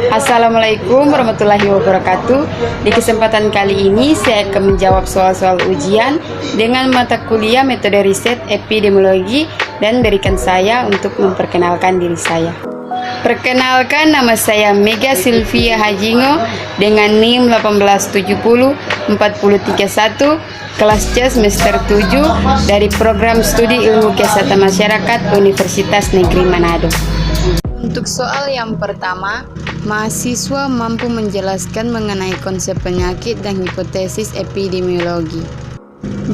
Assalamualaikum warahmatullahi wabarakatuh. Di kesempatan kali ini saya akan menjawab soal-soal ujian dengan mata kuliah metode riset epidemiologi dan berikan saya untuk memperkenalkan diri saya. Perkenalkan, nama saya Mega Sylvia Hajingo dengan NIM 1870431, kelas C semester 7 dari program studi ilmu kesehatan masyarakat Universitas Negeri Manado. Untuk soal yang pertama, mahasiswa mampu menjelaskan mengenai konsep penyakit dan hipotesis epidemiologi.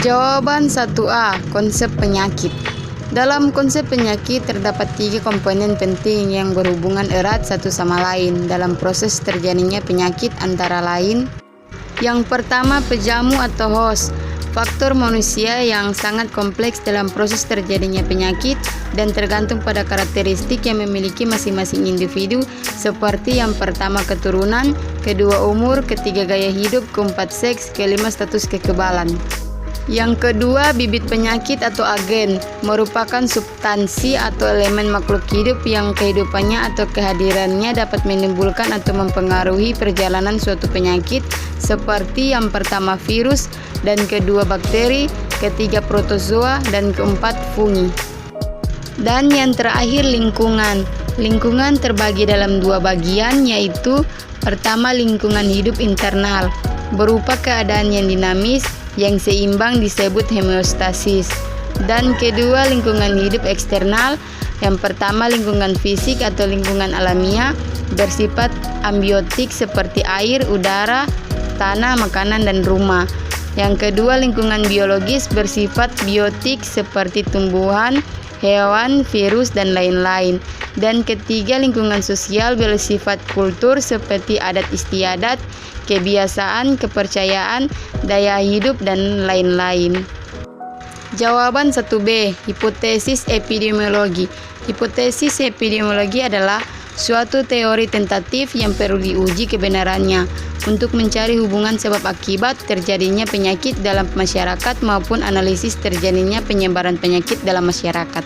Jawaban 1A, konsep penyakit. Dalam konsep penyakit terdapat 3 komponen penting yang berhubungan erat satu sama lain dalam proses terjadinya penyakit, antara lain: yang pertama, pejamu atau host, faktor manusia yang sangat kompleks dalam proses terjadinya penyakit dan tergantung pada karakteristik yang memiliki masing-masing individu, seperti yang pertama keturunan, kedua umur, ketiga gaya hidup, keempat seks, kelima status kekebalan. Yang kedua, bibit penyakit atau agen, merupakan substansi atau elemen makhluk hidup yang kehidupannya atau kehadirannya dapat menimbulkan atau mempengaruhi perjalanan suatu penyakit, seperti yang pertama virus, dan kedua bakteri, ketiga protozoa, dan keempat fungi. Dan yang terakhir, lingkungan. Lingkungan terbagi dalam 2 bagian, yaitu pertama lingkungan hidup internal, berupa keadaan yang dinamis, yang seimbang disebut homeostasis. Dan kedua, lingkungan hidup eksternal, yang pertama lingkungan fisik atau lingkungan alamiah, bersifat ambiotik seperti air, udara, tanah, makanan, dan rumah. Yang kedua, lingkungan biologis bersifat biotik seperti tumbuhan, hewan, virus, dan lain-lain. Dan ketiga, lingkungan sosial bersifat kultur seperti adat istiadat, kebiasaan, kepercayaan, daya hidup, dan lain-lain. Jawaban 1B, hipotesis epidemiologi. Hipotesis epidemiologi adalah suatu teori tentatif yang perlu diuji kebenarannya untuk mencari hubungan sebab akibat terjadinya penyakit dalam masyarakat maupun analisis terjadinya penyebaran penyakit dalam masyarakat.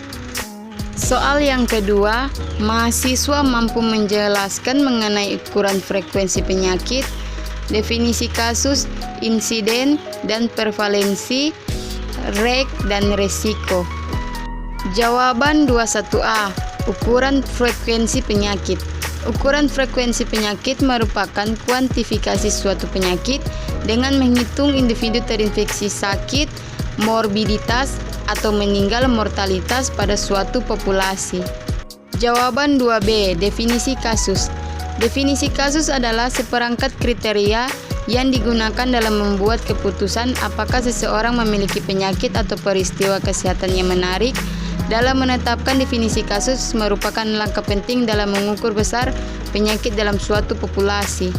Soal yang kedua, mahasiswa mampu menjelaskan mengenai ukuran frekuensi penyakit, definisi kasus, insiden, dan prevalensi, rek, dan resiko. Jawaban 21A, ukuran frekuensi penyakit. Ukuran frekuensi penyakit merupakan kuantifikasi suatu penyakit dengan menghitung individu terinfeksi sakit, morbiditas, atau meninggal mortalitas pada suatu populasi. Jawaban 2B, definisi kasus. Definisi kasus adalah seperangkat kriteria yang digunakan dalam membuat keputusan apakah seseorang memiliki penyakit atau peristiwa kesehatan yang menarik. Dalam menetapkan definisi kasus merupakan langkah penting dalam mengukur besar penyakit dalam suatu populasi.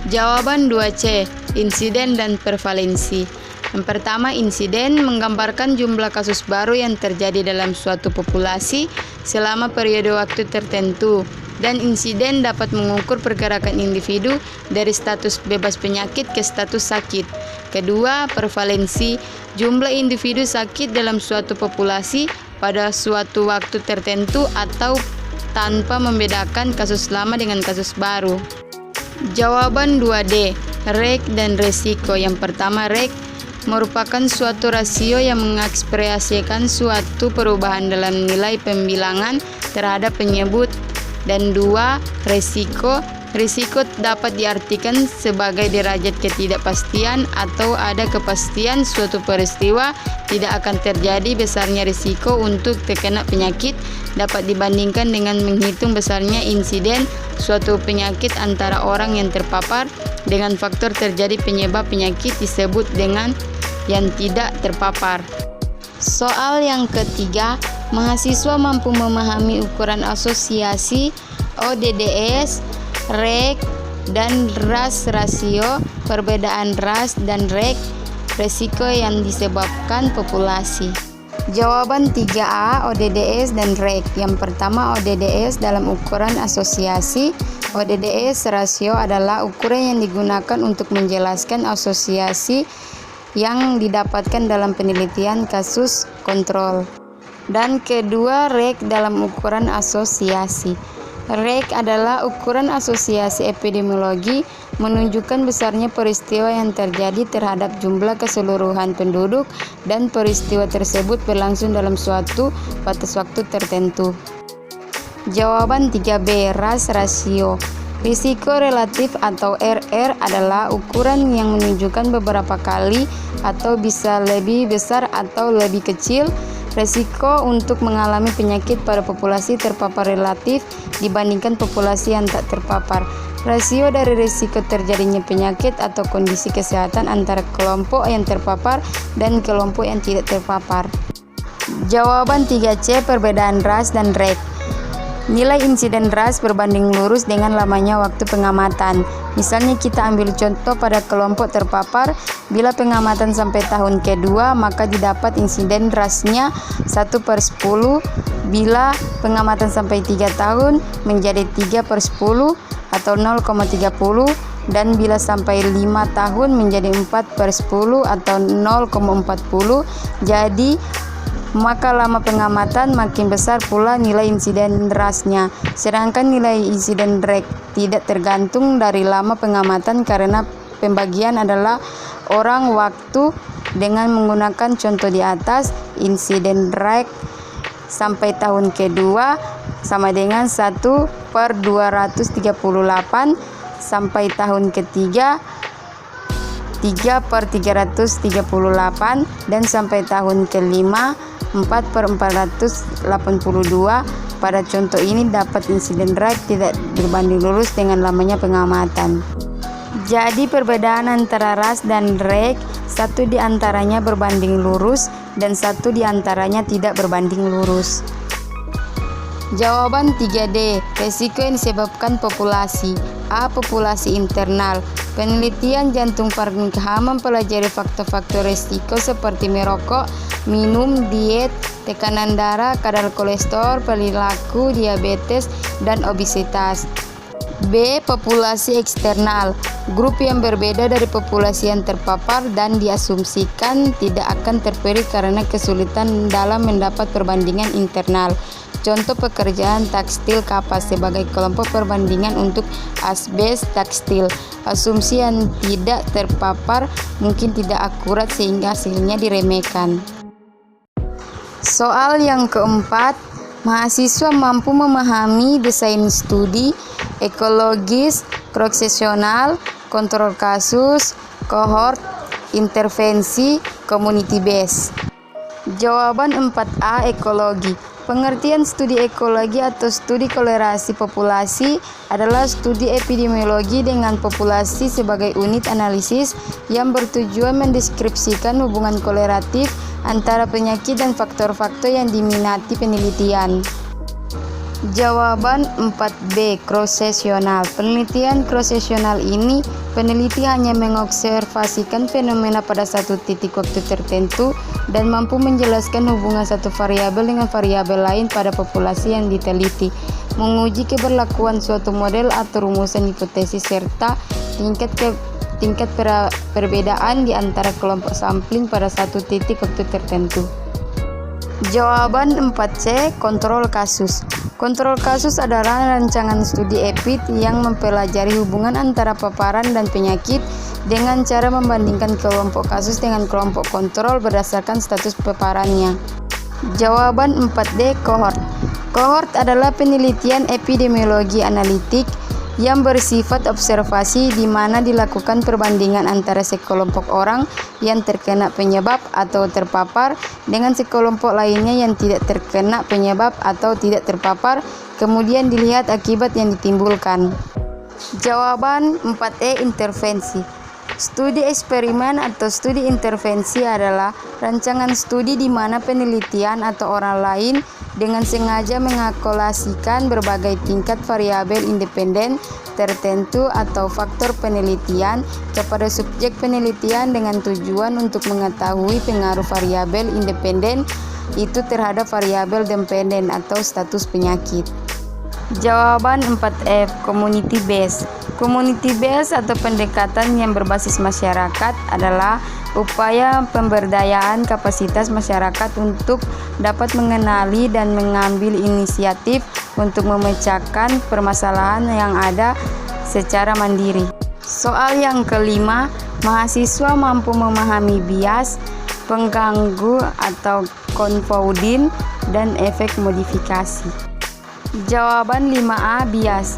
Jawaban 2C, insiden dan prevalensi. Yang pertama, insiden menggambarkan jumlah kasus baru yang terjadi dalam suatu populasi selama periode waktu tertentu, dan insiden dapat mengukur pergerakan individu dari status bebas penyakit ke status sakit. Kedua, prevalensi, jumlah individu sakit dalam suatu populasi pada suatu waktu tertentu atau tanpa membedakan kasus lama dengan kasus baru. Jawaban 2D, rek dan resiko. Yang pertama, rek merupakan suatu rasio yang mengekspresikan suatu perubahan dalam nilai pembilangan terhadap penyebut. Dan 2, resiko. Risiko dapat diartikan sebagai derajat ketidakpastian atau ada kepastian suatu peristiwa tidak akan terjadi. Besarnya risiko untuk terkena penyakit dapat dibandingkan dengan menghitung besarnya insiden suatu penyakit antara orang yang terpapar dengan faktor terjadi penyebab penyakit disebut dengan yang tidak terpapar. Soal yang ketiga, mahasiswa mampu memahami ukuran asosiasi, ODDS, rek, dan ras rasio, perbedaan ras dan rek, resiko yang disebabkan populasi. Jawaban 3A, ODDS dan rek. Yang pertama, ODDS dalam ukuran asosiasi. ODDS rasio adalah ukuran yang digunakan untuk menjelaskan asosiasi yang didapatkan dalam penelitian kasus kontrol. Dan kedua, rek dalam ukuran asosiasi. REK adalah ukuran asosiasi epidemiologi menunjukkan besarnya peristiwa yang terjadi terhadap jumlah keseluruhan penduduk dan peristiwa tersebut berlangsung dalam suatu batas waktu tertentu. Jawaban 3B, ras rasio. Risiko relatif atau RR adalah ukuran yang menunjukkan beberapa kali atau bisa lebih besar atau lebih kecil resiko untuk mengalami penyakit pada populasi terpapar relatif dibandingkan populasi yang tak terpapar. Rasio dari risiko terjadinya penyakit atau kondisi kesehatan antara kelompok yang terpapar dan kelompok yang tidak terpapar. Jawaban 3C, perbedaan ras dan REK. Nilai insiden ras berbanding lurus dengan lamanya waktu pengamatan. Misalnya kita ambil contoh pada kelompok terpapar, bila pengamatan sampai tahun kedua maka didapat insiden rasnya 1/10, bila pengamatan sampai 3 tahun menjadi 3/10 atau 0,30, dan bila sampai 5 tahun menjadi 4/10 atau 0,40. Jadi maka lama pengamatan makin besar pula nilai insiden rasnya. Sedangkan nilai insiden REK tidak tergantung dari lama pengamatan karena pembagian adalah orang waktu. Dengan menggunakan contoh di atas, insiden REK sampai tahun kedua sama dengan 1/238, sampai tahun ketiga 3/338, dan sampai tahun kelima 4/482. Pada contoh ini dapat insiden REK tidak berbanding lurus dengan lamanya pengamatan. Jadi perbedaan antara ras dan REK, satu di antaranya berbanding lurus dan satu di antaranya tidak berbanding lurus. Jawaban 3D, resiko yang disebabkan populasi. A. Populasi internal. Penelitian jantung Parkinson mempelajari faktor-faktor resiko seperti merokok, minum, diet, tekanan darah, kadar kolesterol, perilaku, diabetes, dan obesitas. B. Populasi eksternal. Grup yang berbeda dari populasi yang terpapar dan diasumsikan tidak akan terpilih karena kesulitan dalam mendapat perbandingan internal. Contoh pekerjaan tekstil kapas sebagai kelompok perbandingan untuk asbes tekstil. Asumsi yang tidak terpapar mungkin tidak akurat sehingga hasilnya diremehkan. Soal yang keempat, mahasiswa mampu memahami desain studi ekologis, cross-seksional, kontrol kasus, kohort, intervensi, community base. Jawaban 4A, ekologi. Pengertian studi ekologi atau studi kolerasi populasi adalah studi epidemiologi dengan populasi sebagai unit analisis yang bertujuan mendeskripsikan hubungan korelatif antara penyakit dan faktor-faktor yang diminati penelitian. Jawaban 4B, cross-seksional. Penelitian cross-seksional ini, peneliti hanya mengobservasikan fenomena pada satu titik waktu tertentu dan mampu menjelaskan hubungan satu variabel dengan variabel lain pada populasi yang diteliti, menguji keberlakuan suatu model atau rumusan hipotesis serta tingkat perbedaan di antara kelompok sampling pada satu titik waktu tertentu. Jawaban 4C, kontrol kasus. Kontrol kasus adalah rancangan studi EPID yang mempelajari hubungan antara paparan dan penyakit dengan cara membandingkan kelompok kasus dengan kelompok kontrol berdasarkan status paparannya. Jawaban 4D, kohort. Kohort adalah penelitian epidemiologi analitik yang bersifat observasi di mana dilakukan perbandingan antara sekelompok orang yang terkena penyebab atau terpapar dengan sekelompok lainnya yang tidak terkena penyebab atau tidak terpapar, kemudian dilihat akibat yang ditimbulkan. Jawaban 4E, intervensi. Studi eksperimen atau studi intervensi adalah rancangan studi di mana penelitian atau orang lain dengan sengaja mengakumulasikan berbagai tingkat variabel independen tertentu atau faktor penelitian kepada subjek penelitian dengan tujuan untuk mengetahui pengaruh variabel independen itu terhadap variabel dependen atau status penyakit. Jawaban 4F, community based. Community based atau pendekatan yang berbasis masyarakat adalah upaya pemberdayaan kapasitas masyarakat untuk dapat mengenali dan mengambil inisiatif untuk memecahkan permasalahan yang ada secara mandiri. Soal yang kelima, mahasiswa mampu memahami bias, pengganggu atau confounding, dan efek modifikasi. Jawaban 5A, bias.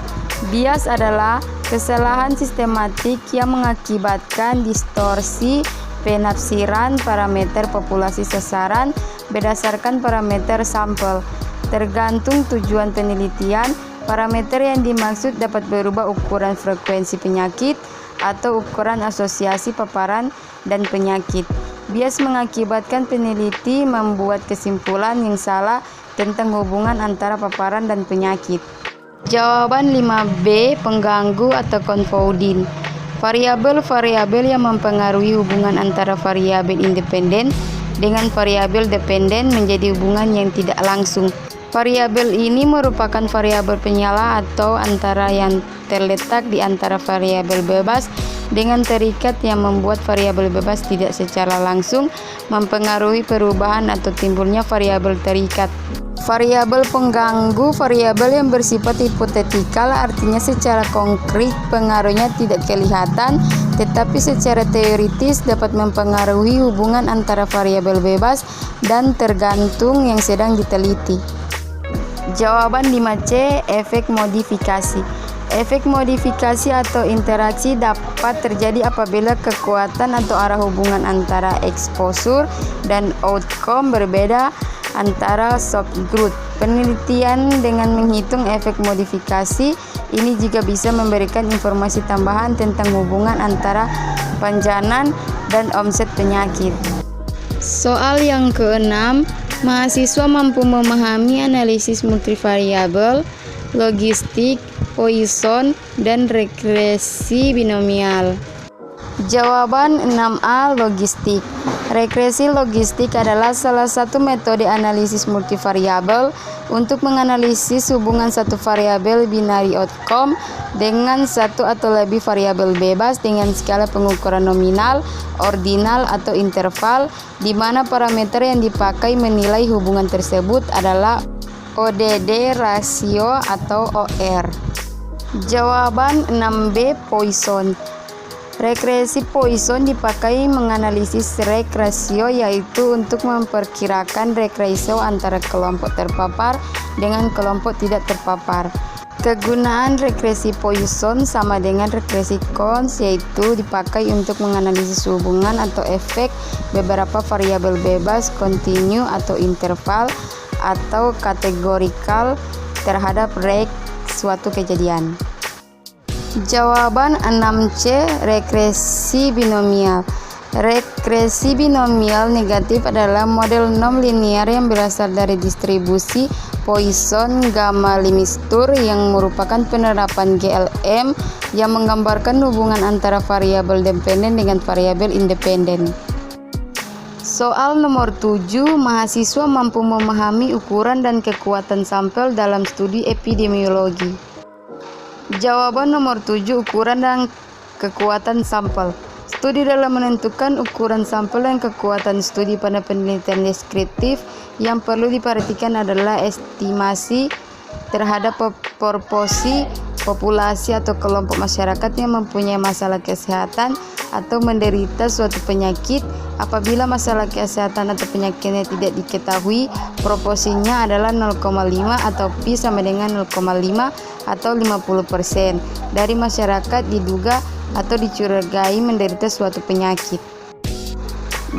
Bias adalah kesalahan sistematik yang mengakibatkan distorsi penafsiran parameter populasi sasaran berdasarkan parameter sampel. Tergantung tujuan penelitian, parameter yang dimaksud dapat berubah ukuran frekuensi penyakit atau ukuran asosiasi paparan dan penyakit. Bias mengakibatkan peneliti membuat kesimpulan yang salah tentang hubungan antara paparan dan penyakit. Jawaban 5B, pengganggu atau confounding. Variabel-variabel yang mempengaruhi hubungan antara variabel independen dengan variabel dependen menjadi hubungan yang tidak langsung. Variabel ini merupakan variabel penyala atau antara yang terletak di antara variabel bebas dengan terikat yang membuat variabel bebas tidak secara langsung mempengaruhi perubahan atau timbulnya variabel terikat. Variabel pengganggu, variabel yang bersifat hipotetikal, artinya secara konkret pengaruhnya tidak kelihatan, tetapi secara teoritis dapat mempengaruhi hubungan antara variabel bebas dan tergantung yang sedang diteliti. Jawaban 5C, efek modifikasi. Efek modifikasi atau interaksi dapat terjadi apabila kekuatan atau arah hubungan antara exposure dan outcome berbeda antara subgroup. Penelitian dengan menghitung efek modifikasi ini juga bisa memberikan informasi tambahan tentang hubungan antara panjanan dan omset penyakit. Soal yang keenam, mahasiswa mampu memahami analisis multivariabel, logistik, Poisson, dan regresi binomial. Jawaban 6A, logistik. Regresi logistik adalah salah satu metode analisis multivariabel untuk menganalisis hubungan satu variabel binary outcome dengan satu atau lebih variabel bebas dengan skala pengukuran nominal, ordinal, atau interval, di mana parameter yang dipakai menilai hubungan tersebut adalah ODD, rasio, atau OR. Jawaban 6B, Poisson. Regresi Poisson dipakai menganalisis regresio, yaitu untuk memperkirakan regresio antara kelompok terpapar dengan kelompok tidak terpapar. Kegunaan regresi Poisson sama dengan regresi Cons, yaitu dipakai untuk menganalisis hubungan atau efek beberapa variabel bebas, kontinu atau interval, atau kategorikal terhadap suatu kejadian. Jawaban 6C, regresi binomial. Regresi binomial negatif adalah model non-linear yang berasal dari distribusi Poisson gamma Limister yang merupakan penerapan GLM yang menggambarkan hubungan antara variabel dependen dengan variabel independen. Soal nomor 7, mahasiswa mampu memahami ukuran dan kekuatan sampel dalam studi epidemiologi. Jawaban nomor 7, ukuran dan kekuatan sampel. Studi dalam menentukan ukuran sampel dan kekuatan studi pada penelitian deskriptif yang perlu diperhatikan adalah estimasi terhadap proporsi populasi atau kelompok masyarakat yang mempunyai masalah kesehatan atau menderita suatu penyakit. Apabila masalah kesehatan atau penyakitnya tidak diketahui, proporsinya adalah 0,5 atau Pi sama dengan 0,5 atau 50% dari masyarakat diduga atau dicurigai menderita suatu penyakit.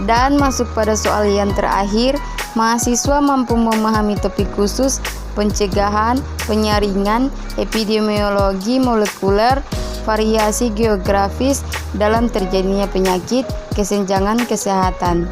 Dan masuk pada soal yang terakhir, mahasiswa mampu memahami topik khusus pencegahan, penyaringan, epidemiologi molekuler, variasi geografis dalam terjadinya penyakit, kesenjangan kesehatan.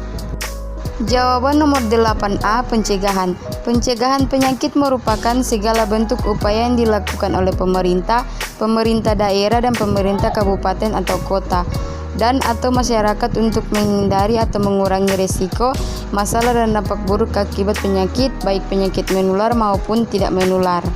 Jawaban nomor 8A, pencegahan. Pencegahan penyakit merupakan segala bentuk upaya yang dilakukan oleh pemerintah, pemerintah daerah, dan pemerintah kabupaten atau kota, dan atau masyarakat untuk menghindari atau mengurangi risiko, masalah dan dampak buruk akibat penyakit, baik penyakit menular maupun tidak menular.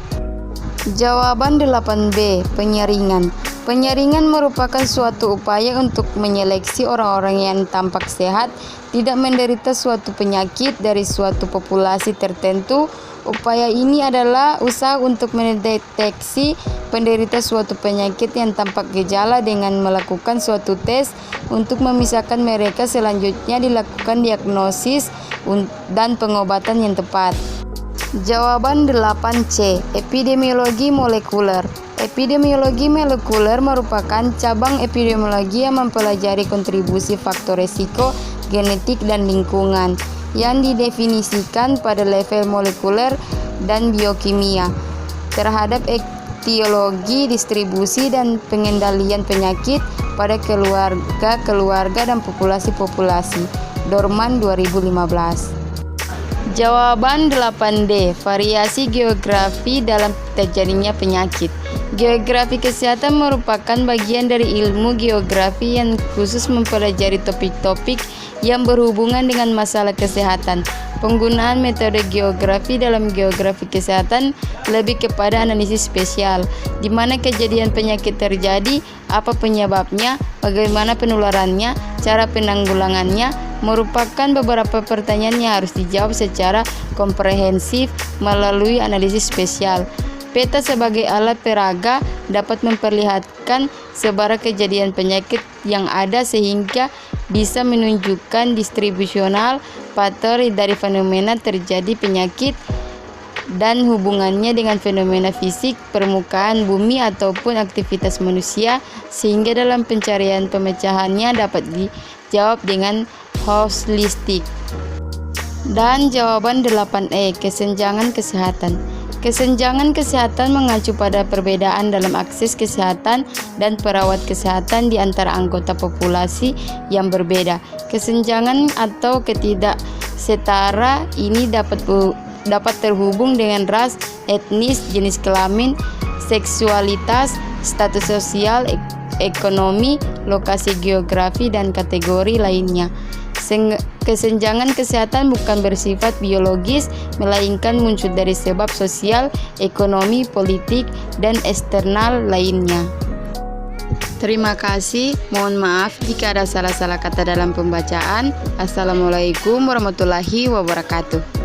Jawaban 8B, penyaringan. Penyaringan merupakan suatu upaya untuk menyeleksi orang-orang yang tampak sehat, tidak menderita suatu penyakit dari suatu populasi tertentu. Upaya ini adalah usaha untuk mendeteksi penderita suatu penyakit yang tampak gejala dengan melakukan suatu tes untuk memisahkan mereka, selanjutnya dilakukan diagnosis dan pengobatan yang tepat. Jawaban 8C, epidemiologi molekuler. Epidemiologi molekuler merupakan cabang epidemiologi yang mempelajari kontribusi faktor resiko, genetik, dan lingkungan yang didefinisikan pada level molekuler dan biokimia terhadap etiologi, distribusi, dan pengendalian penyakit pada keluarga dan populasi-populasi. Dorman 2015. Jawaban 8D, variasi geografi dalam terjadinya penyakit. Geografi kesehatan merupakan bagian dari ilmu geografi yang khusus mempelajari topik-topik yang berhubungan dengan masalah kesehatan. Penggunaan metode geografi dalam geografi kesehatan lebih kepada analisis spesial, di mana kejadian penyakit terjadi, apa penyebabnya, bagaimana penularannya, cara penanggulangannya, merupakan beberapa pertanyaan yang harus dijawab secara komprehensif melalui analisis spesial. Peta sebagai alat peraga dapat memperlihatkan sebaran kejadian penyakit yang ada sehingga bisa menunjukkan distribusional pattern dari fenomena terjadi penyakit dan hubungannya dengan fenomena fisik permukaan bumi ataupun aktivitas manusia, sehingga dalam pencarian pemecahannya dapat dijawab dengan holistik. Dan jawaban 8E, kesenjangan kesehatan. Kesenjangan kesehatan mengacu pada perbedaan dalam akses kesehatan dan perawat kesehatan di antara anggota populasi yang berbeda. Kesenjangan atau ketidaksetara ini dapat terhubung dengan ras, etnis, jenis kelamin, seksualitas, status sosial, ekonomi, lokasi geografi, dan kategori lainnya. Kesenjangan kesehatan bukan bersifat biologis, melainkan muncul dari sebab sosial, ekonomi, politik, dan eksternal lainnya. Terima kasih. Mohon maaf jika ada salah-salah kata dalam pembacaan. Assalamualaikum warahmatullahi wabarakatuh.